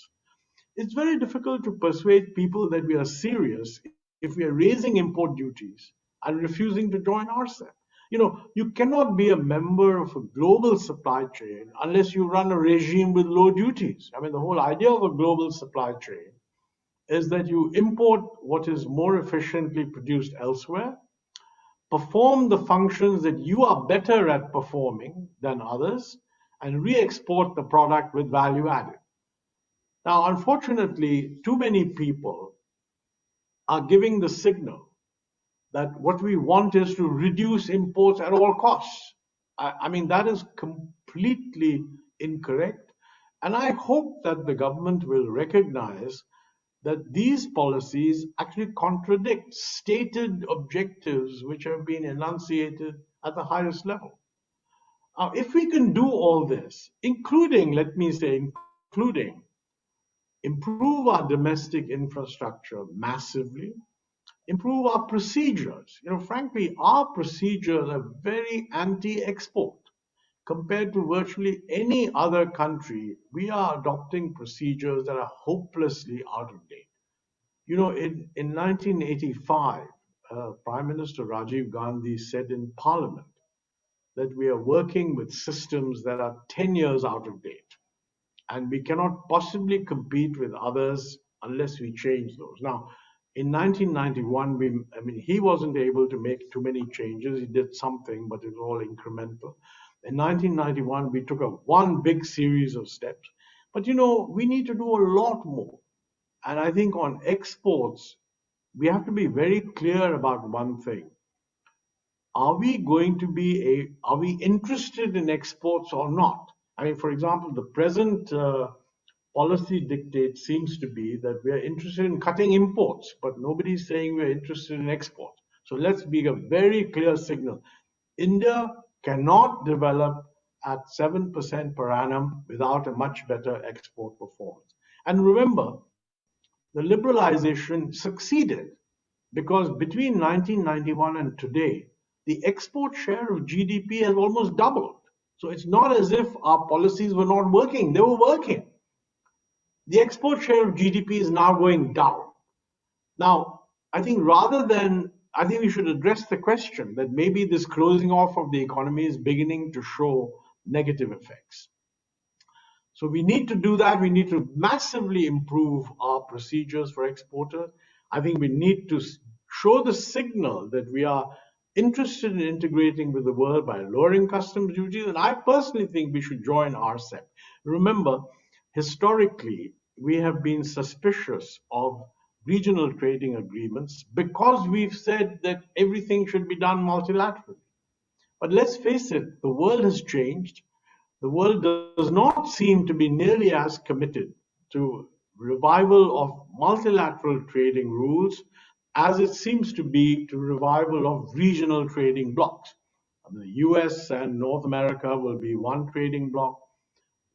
It's very difficult to persuade people that we are serious if we are raising import duties and refusing to join RCEP. You cannot be a member of a global supply chain unless you run a regime with low duties. I mean, the whole idea of a global supply chain is that you import what is more efficiently produced elsewhere, perform the functions that you are better at performing than others, and re-export the product with value added. Now, unfortunately, too many people are giving the signal that what we want is to reduce imports at all costs. I mean, that is completely incorrect. And I hope that the government will recognize that these policies actually contradict stated objectives which have been enunciated at the highest level. Now, if we can do all this, including, let me say, including improve our domestic infrastructure massively, improve our procedures. Frankly, our procedures are very anti-export. Compared to virtually any other country, we are adopting procedures that are hopelessly out of date. In 1985, Prime Minister Rajiv Gandhi said in Parliament that we are working with systems that are 10 years out of date, and we cannot possibly compete with others unless we change those. Now, in 1991, he wasn't able to make too many changes. He did something, but it was all incremental. In 1991, we took one big series of steps. But, we need to do a lot more. And I think on exports, we have to be very clear about one thing. Are we interested in exports or not? I mean, for example, the present policy dictate seems to be that we are interested in cutting imports, but nobody's saying we're interested in exports. So let's be a very clear signal. India cannot develop at 7% per annum without a much better export performance. And remember, the liberalization succeeded because between 1991 and today, the export share of GDP has almost doubled. So it's not as if our policies were not working, they were working. The export share of GDP is now going down. Now, I think we should address the question that maybe this closing off of the economy is beginning to show negative effects. So we need to do that. We need to massively improve our procedures for exporters. I think we need to show the signal that we are interested in integrating with the world by lowering customs duties. And I personally think we should join RCEP. Remember, historically, we have been suspicious of regional trading agreements because we've said that everything should be done multilaterally. But let's face it, the world has changed. The world does not seem to be nearly as committed to revival of multilateral trading rules as it seems to be to revival of regional trading blocs. The US and North America will be one trading bloc,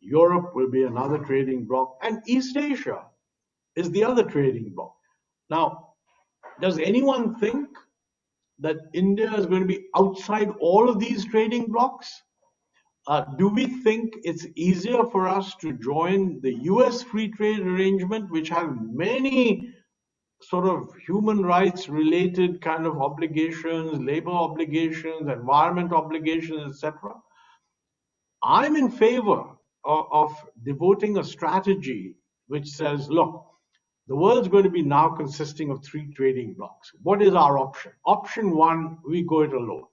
Europe will be another trading bloc, and East Asia is the other trading bloc. Now, does anyone think that India is going to be outside all of these trading blocs? Do we think it's easier for us to join the US free trade arrangement, which has many sort of human rights related kind of obligations, labor obligations, environment obligations, etc.? I'm in favor of devoting a strategy which says, look, the world's going to be now consisting of three trading blocks. What is our option? Option one, we go it alone.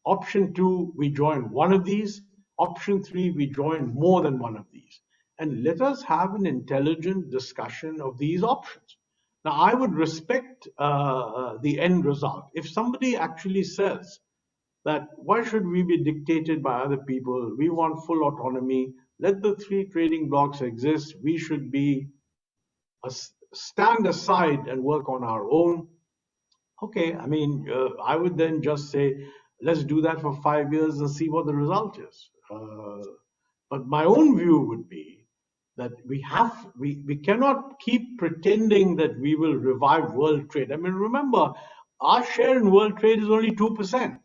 Option two, we join one of these. Option three, we join more than one of these. And let us have an intelligent discussion of these options. Now, I would respect the end result. If somebody actually says that why should we be dictated by other people? We want full autonomy. Let the three trading blocks exist. We should be stand aside and work on our own. Okay, I mean, I would then just say, let's do that for 5 years and see what the result is. But my own view would be that we cannot keep pretending that we will revive world trade. I mean, remember, our share in world trade is only 2%.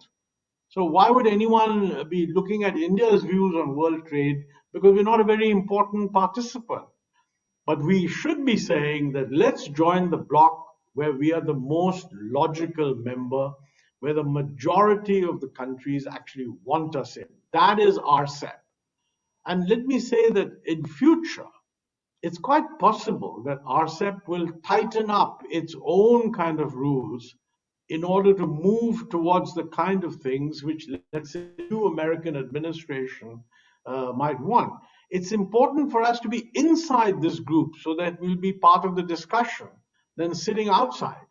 So why would anyone be looking at India's views on world trade? Because we're not a very important participant. But we should be saying that let's join the bloc where we are the most logical member, where the majority of the countries actually want us in. That is RCEP. And let me say that in future, it's quite possible that RCEP will tighten up its own kind of rules in order to move towards the kind of things which, let's say, the new American administration might want. It's important for us to be inside this group so that we'll be part of the discussion than sitting outside.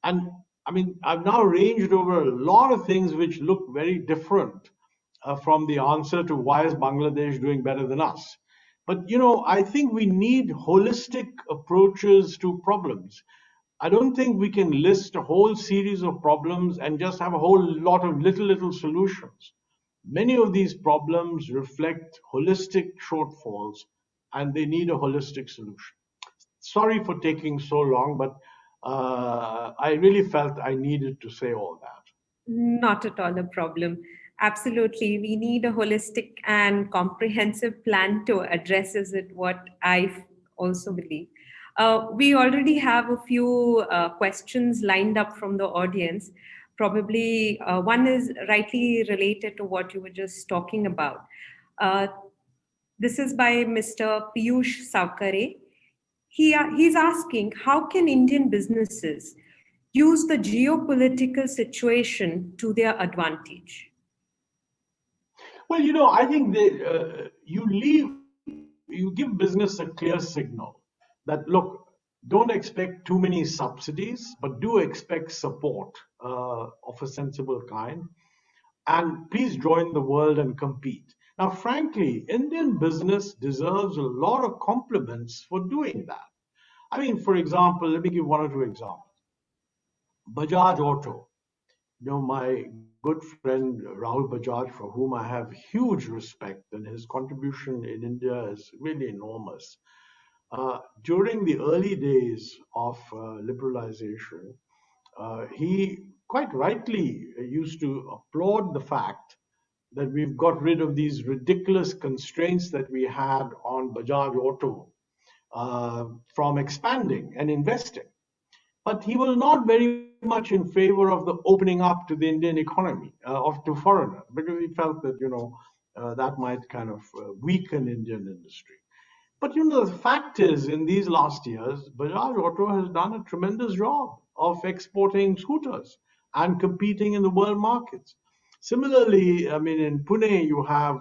And I mean, I've now ranged over a lot of things which look very different from the answer to why is Bangladesh doing better than us. But I think we need holistic approaches to problems. I don't think we can list a whole series of problems and just have a whole lot of little solutions. Many of these problems reflect holistic shortfalls and they need a holistic solution. Sorry for taking so long, but I really felt I needed to say all that. Not at all a problem. Absolutely. We need a holistic and comprehensive plan to address it, what I also believe. We already have a few questions lined up from the audience. Probably one is rightly related to what you were just talking about. Uh, this is by Mr. Piyush Savkare. He's asking, how can Indian businesses use the geopolitical situation to their advantage? Well, I think that you give business a clear signal that, look, don't expect too many subsidies, but do expect support of a sensible kind. And please join the world and compete. Now, frankly, Indian business deserves a lot of compliments for doing that. I mean, for example, let me give one or two examples. Bajaj Auto, my good friend Rahul Bajaj, for whom I have huge respect, and his contribution in India is really enormous. During the early days of liberalization, he quite rightly used to applaud the fact that we've got rid of these ridiculous constraints that we had on Bajaj Auto from expanding and investing. But he was not very much in favor of the opening up to the Indian economy to foreigners, because he felt that that might kind of weaken Indian industry. But the fact is, in these last years, Bajaj Auto has done a tremendous job of exporting scooters and competing in the world markets. Similarly, I mean, in Pune, you have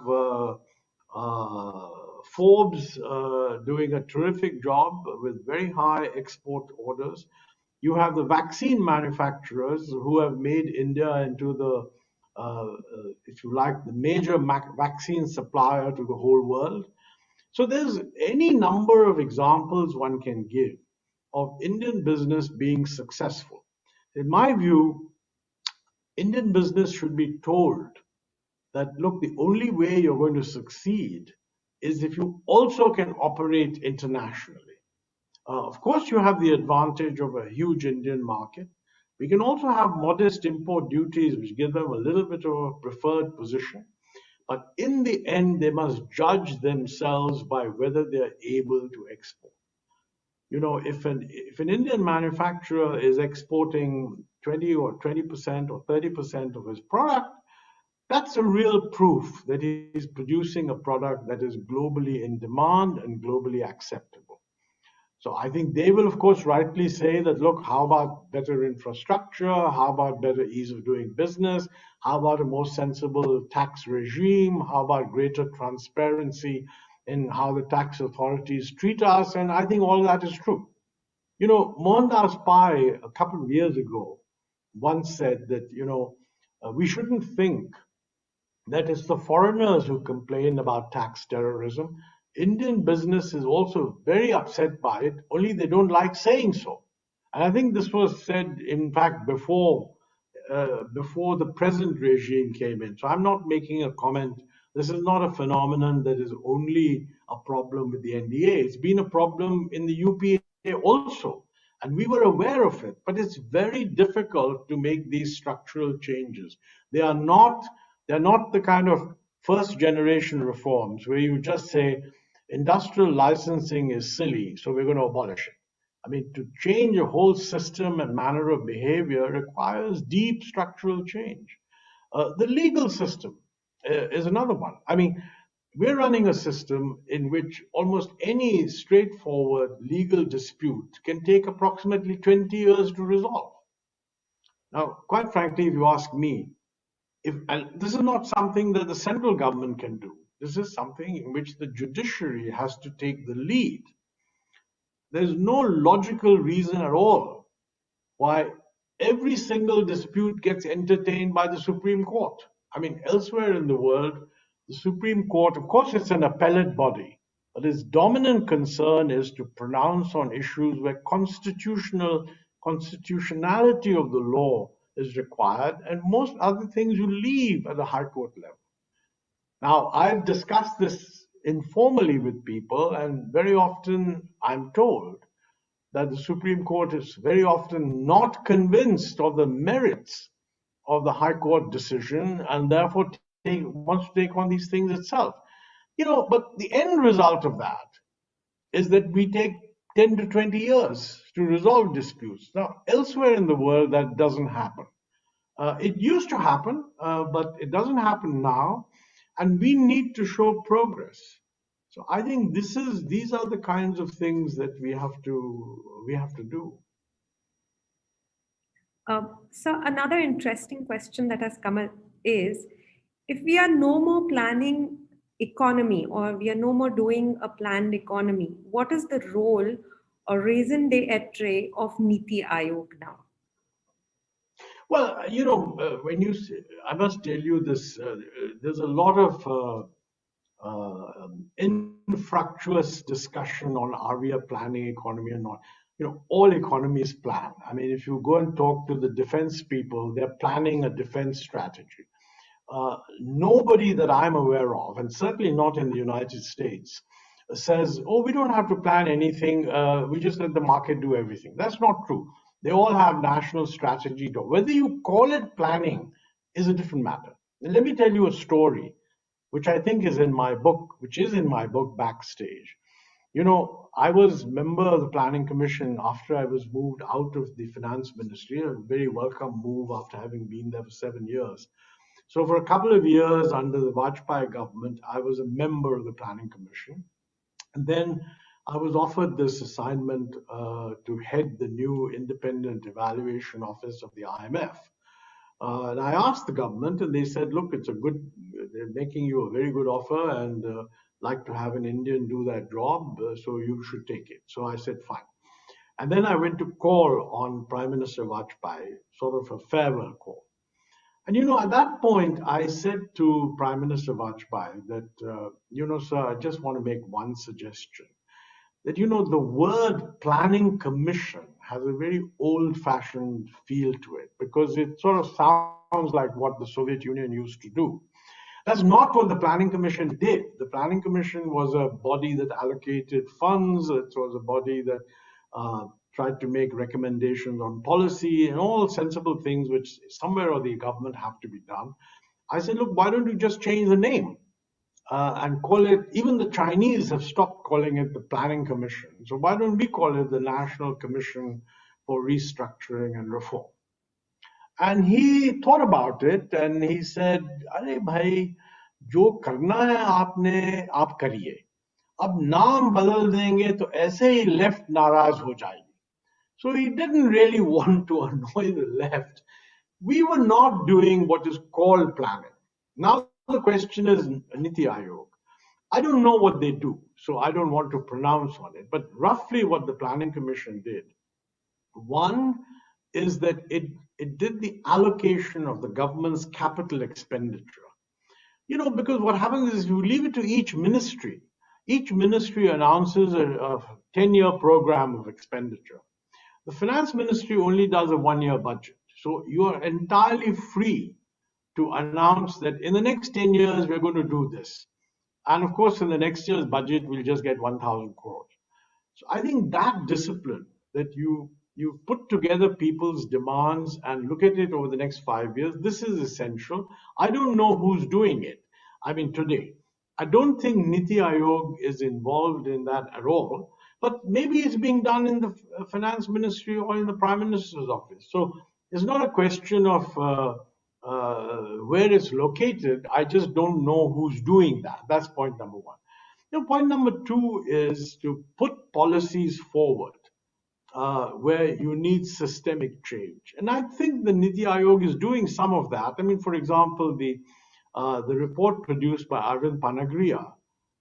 Forbes doing a terrific job with very high export orders. You have the vaccine manufacturers who have made India into the, if you like, the major vaccine supplier to the whole world. So there's any number of examples one can give of Indian business being successful. In my view, Indian business should be told that, look, the only way you're going to succeed is if you also can operate internationally. Of course, you have the advantage of a huge Indian market. We can also have modest import duties, which give them a little bit of a preferred position. But in the end, they must judge themselves by whether they're able to export. If an Indian manufacturer is exporting 20% or 30% of his product, that's a real proof that he's producing a product that is globally in demand and globally acceptable. So I think they will, of course, rightly say that, look, how about better infrastructure? How about better ease of doing business? How about a more sensible tax regime? How about greater transparency in how the tax authorities treat us? And I think all that is true. You know, Mohandas Pai, a couple of years ago, once said that, we shouldn't think that it's the foreigners who complain about tax terrorism. Indian business is also very upset by it, only they don't like saying so. And I think this was said, in fact, before the present regime came in. So I'm not making a comment. This is not a phenomenon that is only a problem with the NDA. It's been a problem in the UPA also. And we were aware of it, but it's very difficult to make these structural changes. They are not the kind of first generation reforms where you just say industrial licensing is silly, so we're going to abolish it. I mean, to change a whole system and manner of behavior requires deep structural change. The legal system is another one. I mean, we're running a system in which almost any straightforward legal dispute can take approximately 20 years to resolve. Now, quite frankly, if you ask me, and this is not something that the central government can do. This is something in which the judiciary has to take the lead. There's no logical reason at all why every single dispute gets entertained by the Supreme Court. I mean, elsewhere in the world, the Supreme Court, of course, it's an appellate body, but its dominant concern is to pronounce on issues where constitutionality of the law is required, and most other things you leave at the High Court level. Now, I've discussed this informally with people, and very often I'm told that the Supreme Court is very often not convinced of the merits of the High Court decision and therefore wants to take on these things itself. But the end result of that is that we take 10 to 20 years to resolve disputes. Now, elsewhere in the world, that doesn't happen. It used to happen, but it doesn't happen now, and we need to show progress. So I think these are the kinds of things that we have to do. So another interesting question that has come up is, if we are no more planning economy, or we are no more doing a planned economy, what is the role or raison d'etre of Niti Aayog now? Well, I must tell you this, there's a lot of infructuous discussion on, are we a planning economy or not? All economies plan. I mean, if you go and talk to the defense people, they're planning a defense strategy. Nobody that I'm aware of, and certainly not in the United States, says, oh, we don't have to plan anything, we just let the market do everything. That's not true. They all have national strategy. Whether you call it planning is a different matter. And let me tell you a story, which I think is in my book, Backstage. I was member of the Planning Commission after I was moved out of the Finance Ministry, a very welcome move after having been there for 7 years. So for a couple of years under the Vajpayee government, I was a member of the Planning Commission. And then I was offered this assignment to head the new independent evaluation office of the IMF. And I asked the government, and they said, look, they're making you a very good offer, and like to have an Indian do that job, so you should take it. So I said, fine. And then I went to call on Prime Minister Vajpayee, sort of a farewell call. And at that point, I said to Prime Minister Vajpayee that, sir, I just want to make one suggestion. That, the word planning commission has a very old-fashioned feel to it, because it sort of sounds like what the Soviet Union used to do. That's not what the Planning Commission did. The Planning Commission was a body that allocated funds. It was a body that tried to make recommendations on policy and all sensible things which somewhere or the government have to be done. I said, look, why don't you just change the name and call it, even the Chinese have stopped calling it the Planning Commission. So why don't we call it the National Commission for Restructuring and Reform? And he thought about it and he said, "अरे भाई, जो करना है आपने आप करिए. अब नाम बदल देंगे तो ऐसे ही लेफ्ट नाराज हो जाएगी." So he didn't really want to annoy the left. We were not doing what is called planning. Now the question is Niti Aayog. I don't know what they do, so I don't want to pronounce on it. But roughly what the Planning Commission did, one is that it did the allocation of the government's capital expenditure. Because what happens is you leave it to each ministry. Each ministry announces a 10-year program of expenditure. The finance ministry only does a 1-year budget. So you are entirely free to announce that in the next 10 years, we're going to do this. And of course, in the next year's budget, we'll just get 1,000 crores. So I think that discipline that you put together people's demands and look at it over the next 5 years, this is essential. I don't know who's doing it. I mean, today, I don't think Niti Aayog is involved in that at all, but maybe it's being done in the finance ministry or in the prime minister's office. So it's not a question of where it's located. I just don't know who's doing that. That's point number one. Point number two is to put policies forward where you need systemic change. And I think the Niti Aayog is doing some of that. I mean, for example, the report produced by Arvind Panagriya,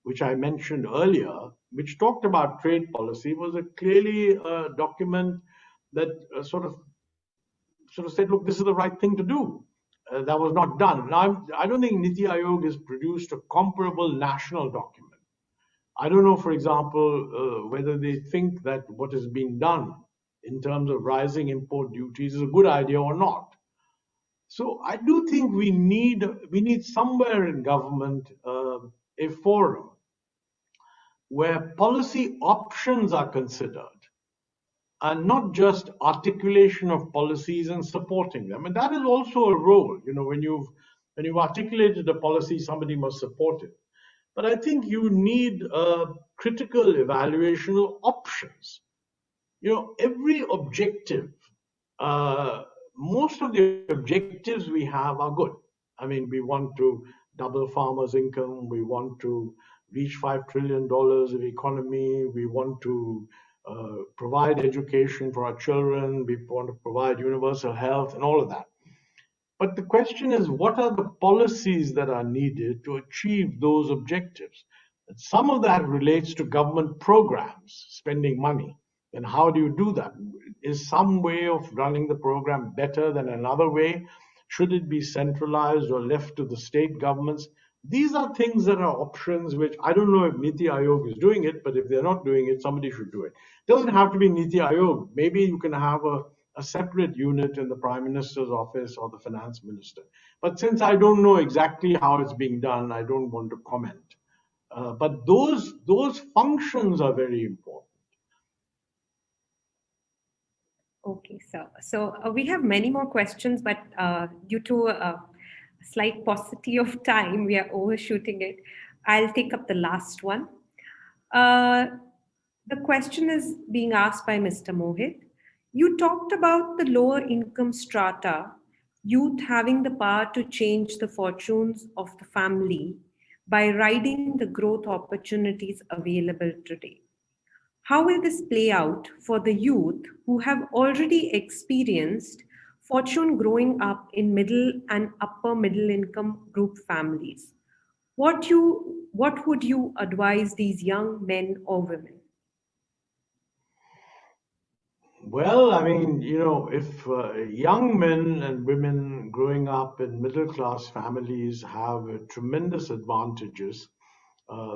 which I mentioned earlier, which talked about trade policy, was clearly a document that sort of said, look, this is the right thing to do. That was not done. Now, I don't think Niti Aayog has produced a comparable national document. I don't know, for example, whether they think that what is being done in terms of rising import duties is a good idea or not. So I do think we need somewhere in government a forum where policy options are considered and not just articulation of policies and supporting them. And that is also a role. When you've articulated a policy, somebody must support it. But I think you need critical evaluation of options. Every objective, most of the objectives we have are good. I mean, we want to double farmers' income. We want to reach $5 trillion of economy. We want to provide education for our children. We want to provide universal health and all of that. But the question is, what are the policies that are needed to achieve those objectives? And some of that relates to government programs, spending money. And how do you do that? Is some way of running the program better than another way? Should it be centralized or left to the state governments? These are things that are options which I don't know if Niti Aayog is doing it, but if they're not doing it, somebody should do it. It doesn't have to be Niti Aayog. Maybe you can have a separate unit in the Prime Minister's office or the Finance Minister. But since I don't know exactly how it's being done, I don't want to comment. But those functions are very important. Okay, so we have many more questions, but due to a slight paucity of time, we are overshooting it. I'll take up the last one. The question is being asked by Mr. Mohit. You talked about the lower income strata, youth having the power to change the fortunes of the family by riding the growth opportunities available today. How will this play out for the youth who have already experienced fortune growing up in middle and upper middle income group families? What would you advise these young men or women? Well, I mean, if young men and women growing up in middle class families have tremendous advantages,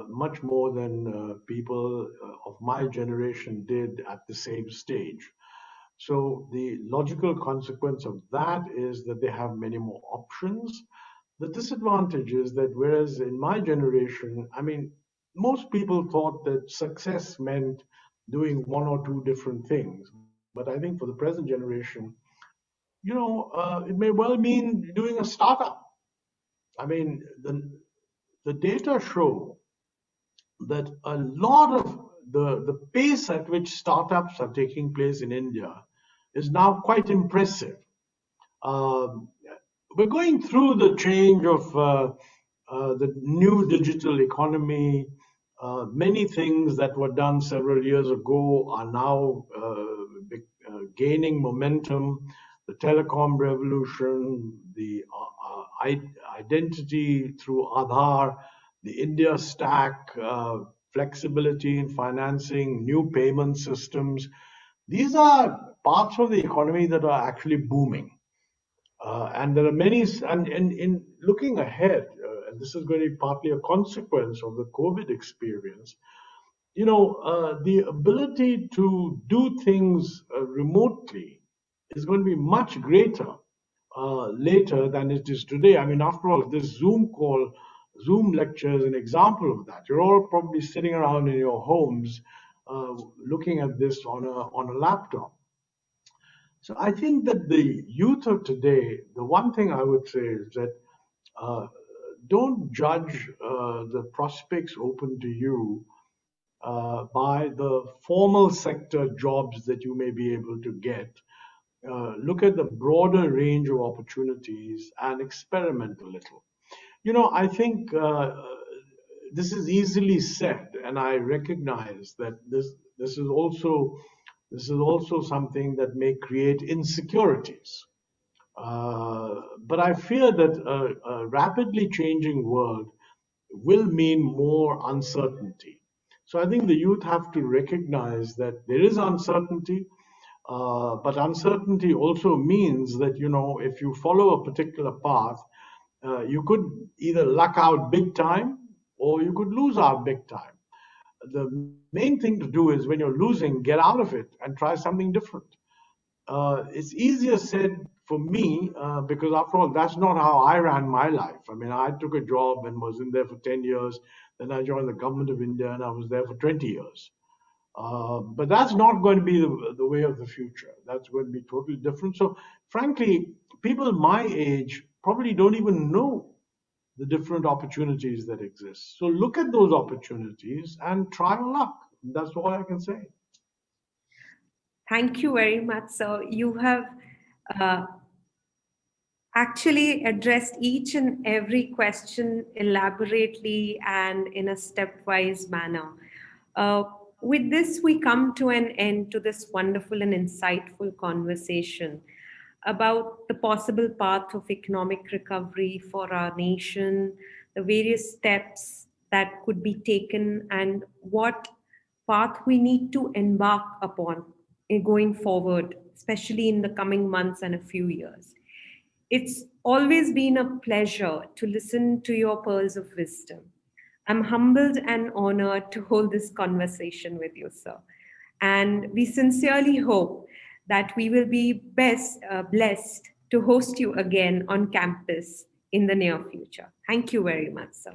much more than people of my generation did at the same stage. So the logical consequence of that is that they have many more options. The disadvantage is that whereas in my generation, I mean, most people thought that success meant doing one or two different things. But I think for the present generation, it may well mean doing a startup. I mean, the data show that a lot of the pace at which startups are taking place in India is now quite impressive. Um, we're going through the change of the new digital economy. Many things that were done several years ago are now gaining momentum. The telecom revolution, the identity through Aadhaar, the India stack, flexibility in financing, new payment systems. These are parts of the economy that are actually booming. And there are many, and in looking ahead, and this is going to be partly a consequence of the COVID experience, the ability to do things remotely is going to be much greater later than it is today. I mean, after all, this Zoom lecture is an example of that. You're all probably sitting around in your homes looking at this on a laptop. So I think that the youth of today, the one thing I would say is that uh, don't judge the prospects open to you by the formal sector jobs that you may be able to get. Look at the broader range of opportunities and experiment a little. I think this is easily said, and I recognize that this is also something that may create insecurities. But I fear that a rapidly changing world will mean more uncertainty. So I think the youth have to recognize that there is uncertainty, but uncertainty also means that, if you follow a particular path, you could either luck out big time or you could lose out big time. The main thing to do is when you're losing, get out of it and try something different. It's easier said for me because, after all, that's not how I ran my life. I mean, I took a job and was in there for 10 years. Then I joined the government of India and I was there for 20 years. But that's not going to be the way of the future. That's going to be totally different. So, frankly, people my age probably don't even know the different opportunities that exist. So, look at those opportunities and try your luck. That's all I can say. Thank you very much, sir. You have uh, actually addressed each and every question elaborately and in a stepwise manner. Uh, with this, we come to an end to this wonderful and insightful conversation about the possible path of economic recovery for our nation, the various steps that could be taken, and what path we need to embark upon going forward, especially in the coming months and a few years. It's always been a pleasure to listen to your pearls of wisdom. I'm humbled and honored to hold this conversation with you, sir. And we sincerely hope that we will be blessed to host you again on campus in the near future. Thank you very much, sir.